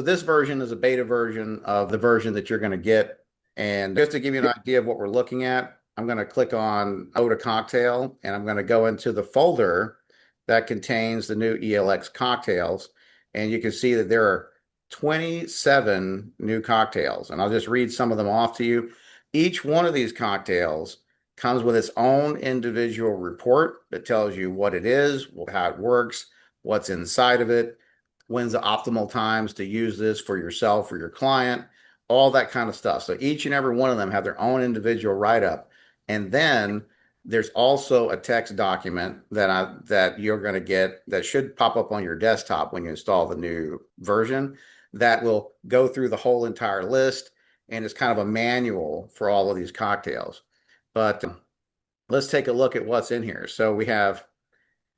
So this version is a beta version of the version that you're going to get. And just to give you an idea of what we're looking at, I'm going to click on Go to Cocktail, and I'm going to go into the folder that contains the new ELX cocktails. And you can see that there are 27 new cocktails. And I'll just read some of them off to you. Each one of these cocktails comes with its own individual report that tells you what it is, how it works, what's inside of it, when's the optimal times to use this for yourself or your client, all that kind of stuff. So each and every one of them have their own individual write-up. And then there's also a text document that you're going to get that should pop up on your desktop when you install the new version that will go through the whole entire list, and it's kind of a manual for all of these cocktails. But let's take a look at what's in here. So we have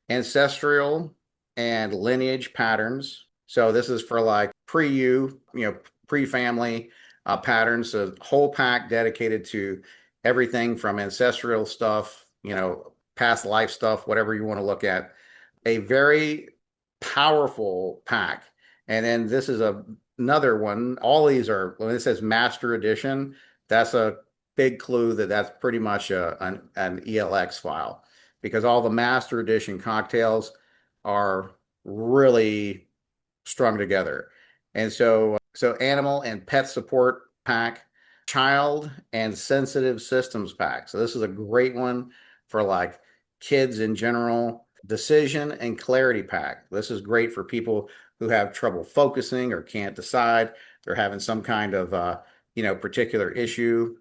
ancestral and lineage patterns. So this is for like pre-family patterns. So whole pack dedicated to everything from ancestral stuff, past life stuff, whatever you want to look at. A very powerful pack. And then this is another one. All these are, when it says Master Edition, that's a big clue that that's pretty much an ELX file, because all the Master Edition cocktails are really strung together. And so animal and pet support pack, child and sensitive systems pack. So this is a great one for like kids in general. Decision and clarity pack. This is great for people who have trouble focusing or can't decide. They're having some kind of particular issue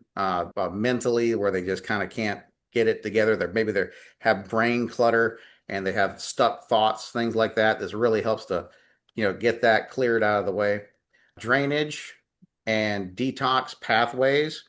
mentally, where they just kind of can't get it together. Maybe they have brain clutter and they have stuck thoughts, things like that. This really helps to get that cleared out of the way. Drainage and detox pathways,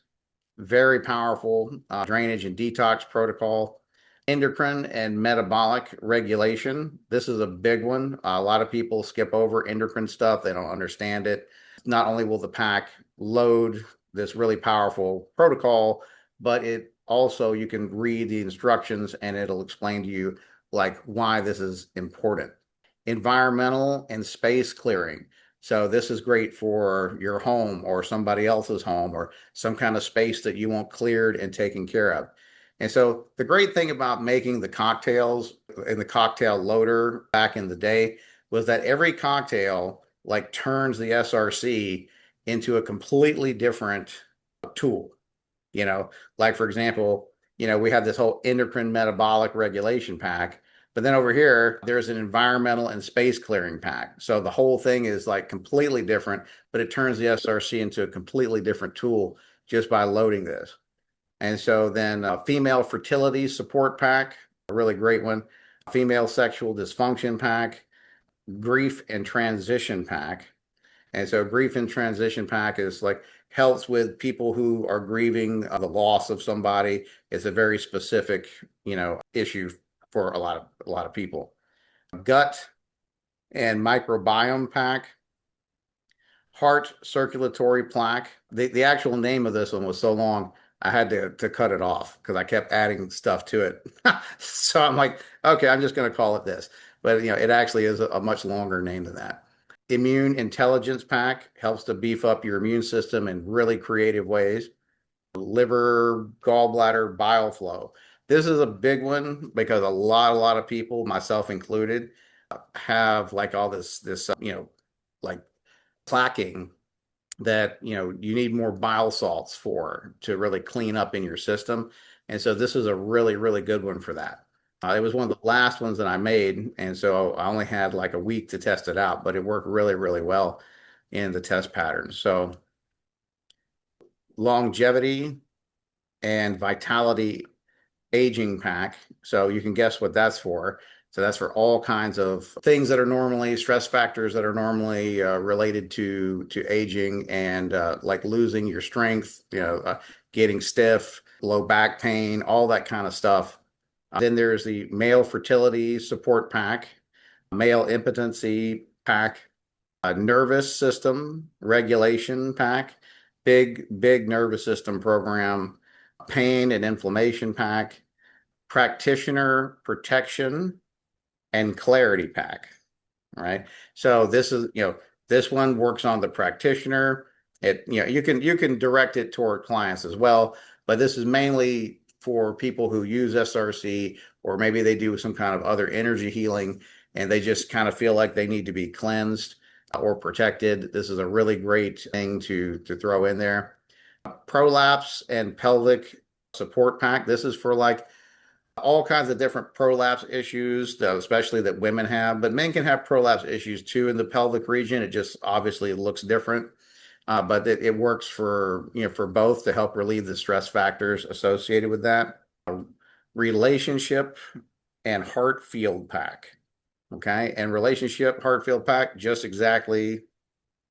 very powerful drainage and detox protocol. Endocrine and metabolic regulation. This is a big one. A lot of people skip over endocrine stuff. They don't understand it. Not only will the pack load this really powerful protocol, but it also, you can read the instructions and it'll explain to you like why this is important. Environmental and space clearing. So this is great for your home or somebody else's home, or some kind of space that you want cleared and taken care of. And so the great thing about making the cocktails in the cocktail loader back in the day was that every cocktail like turns the SRC into a completely different tool. Like for example, we have this whole endocrine metabolic regulation pack, but then over here, there's an environmental and space clearing pack. So the whole thing is like completely different, but it turns the SRC into a completely different tool just by loading this. And so then female fertility support pack, a really great one. Female sexual dysfunction pack, grief and transition pack. And so grief and transition pack is like helps with people who are grieving the loss of somebody. It's a very specific, issue for a lot of people. Gut and microbiome pack, heart circulatory plaque. The actual name of this one was so long, I had to cut it off because I kept adding stuff to it. So I'm like, okay, I'm just going to call it this. But it actually is a much longer name than that. Immune intelligence pack helps to beef up your immune system in really creative ways. Liver, gallbladder, bile flow. This is a big one because a lot of people, myself included, have like all this like plaquing that you need more bile salts for to really clean up in your system. And so this is a really good one for that. It was one of the last ones that I made, and so I only had like a week to test it out, but it worked really well in the test patterns. So longevity and vitality aging pack. So you can guess what that's for. So that's for all kinds of things that are normally stress factors that are normally related to aging and like losing your strength, getting stiff, low back pain, all that kind of stuff. Then there's the male fertility support pack, male impotency pack, nervous system regulation pack, big nervous system program, pain and inflammation pack, practitioner protection, and clarity pack. All right. So this is, This one works on the practitioner. You can direct it toward clients as well, but this is mainly for people who use SRC, or maybe they do some kind of other energy healing and they just kind of feel like they need to be cleansed or protected. This is a really great thing to throw in there. Prolapse and pelvic support pack. This is for like all kinds of different prolapse issues, especially that women have, but men can have prolapse issues too in the pelvic region. It just obviously looks different, but it works for for both to help relieve the stress factors associated with that. Relationship and heart field pack. Okay, and relationship heart field pack, just exactly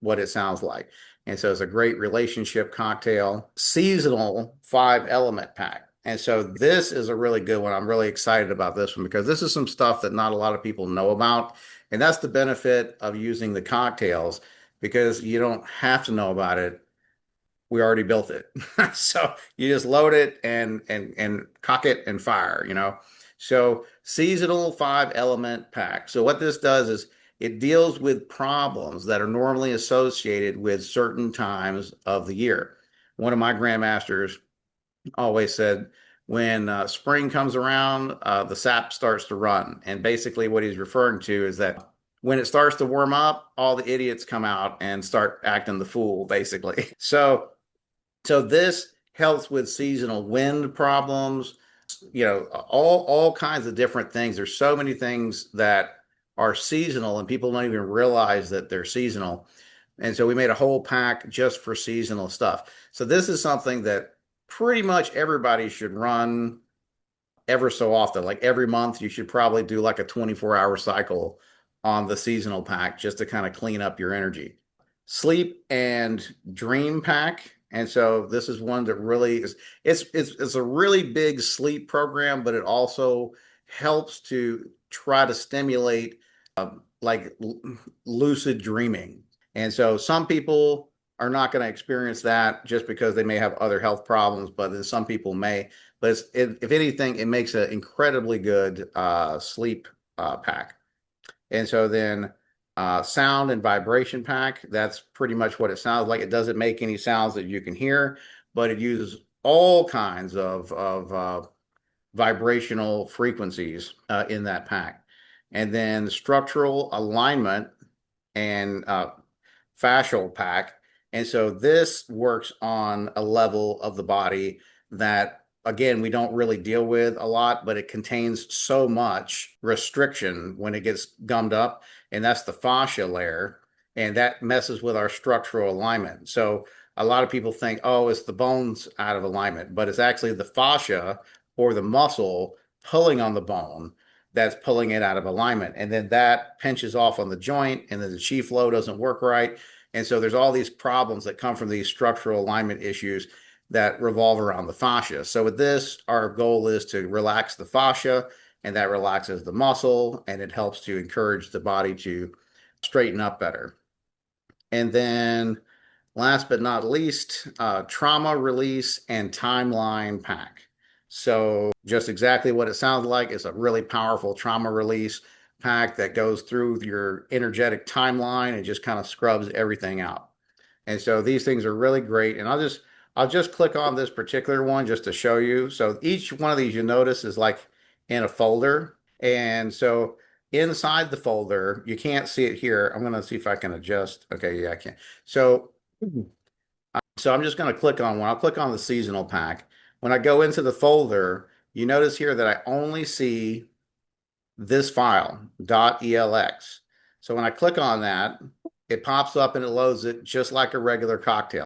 what it sounds like. And so it's a great relationship cocktail. Seasonal 5 element pack. And so this is a really good one. I'm really excited about this one because this is some stuff that not a lot of people know about. And that's the benefit of using the cocktails, because you don't have to know about it. We already built it. So you just load it and cock it and fire. So seasonal 5 element pack. So what this does is it deals with problems that are normally associated with certain times of the year. One of my grandmasters always said, when spring comes around, the sap starts to run. And basically, what he's referring to is that when it starts to warm up, all the idiots come out and start acting the fool, basically. So this helps with seasonal wind problems, all kinds of different things. There's so many things that are seasonal and people don't even realize that they're seasonal. And so we made a whole pack just for seasonal stuff. So this is something that pretty much everybody should run ever so often. Like every month, you should probably do like a 24-hour cycle on the seasonal pack just to kind of clean up your energy. Sleep and dream pack. And so this is one that really is, it's a really big sleep program, but it also helps to try to stimulate like lucid dreaming. And so some people are not going to experience that just because they may have other health problems, but then some people may. But if anything, it makes an incredibly good sleep pack. And so then sound and vibration pack, that's pretty much what it sounds like. It doesn't make any sounds that you can hear, but it uses all kinds of vibrational frequencies in that pack. And then structural alignment and fascial pack. And so this works on a level of the body that, again, we don't really deal with a lot, but it contains so much restriction when it gets gummed up, and that's the fascia layer, and that messes with our structural alignment. So a lot of people think, oh, it's the bones out of alignment, but it's actually the fascia or the muscle pulling on the bone that's pulling it out of alignment. And then that pinches off on the joint, and then the chi flow doesn't work right. And so there's all these problems that come from these structural alignment issues that revolve around the fascia. So with this, our goal is to relax the fascia, and that relaxes the muscle, and it helps to encourage the body to straighten up better. And then last but not least, trauma release and timeline pack. So just exactly what it sounds like. It's a really powerful trauma release pack that goes through your energetic timeline and just kind of scrubs everything out. And so these things are really great. And I'll just click on this particular one just to show you. So each one of these, you notice, is like in a folder. And so inside the folder, you can't see it here. I'm going to see if I can adjust. Okay, yeah, I can. So I'm just going to click on one. I'll click on the seasonal pack. When I go into the folder, you notice here that I only see this file, .elx. So when I click on that, it pops up and it loads it just like a regular cocktail.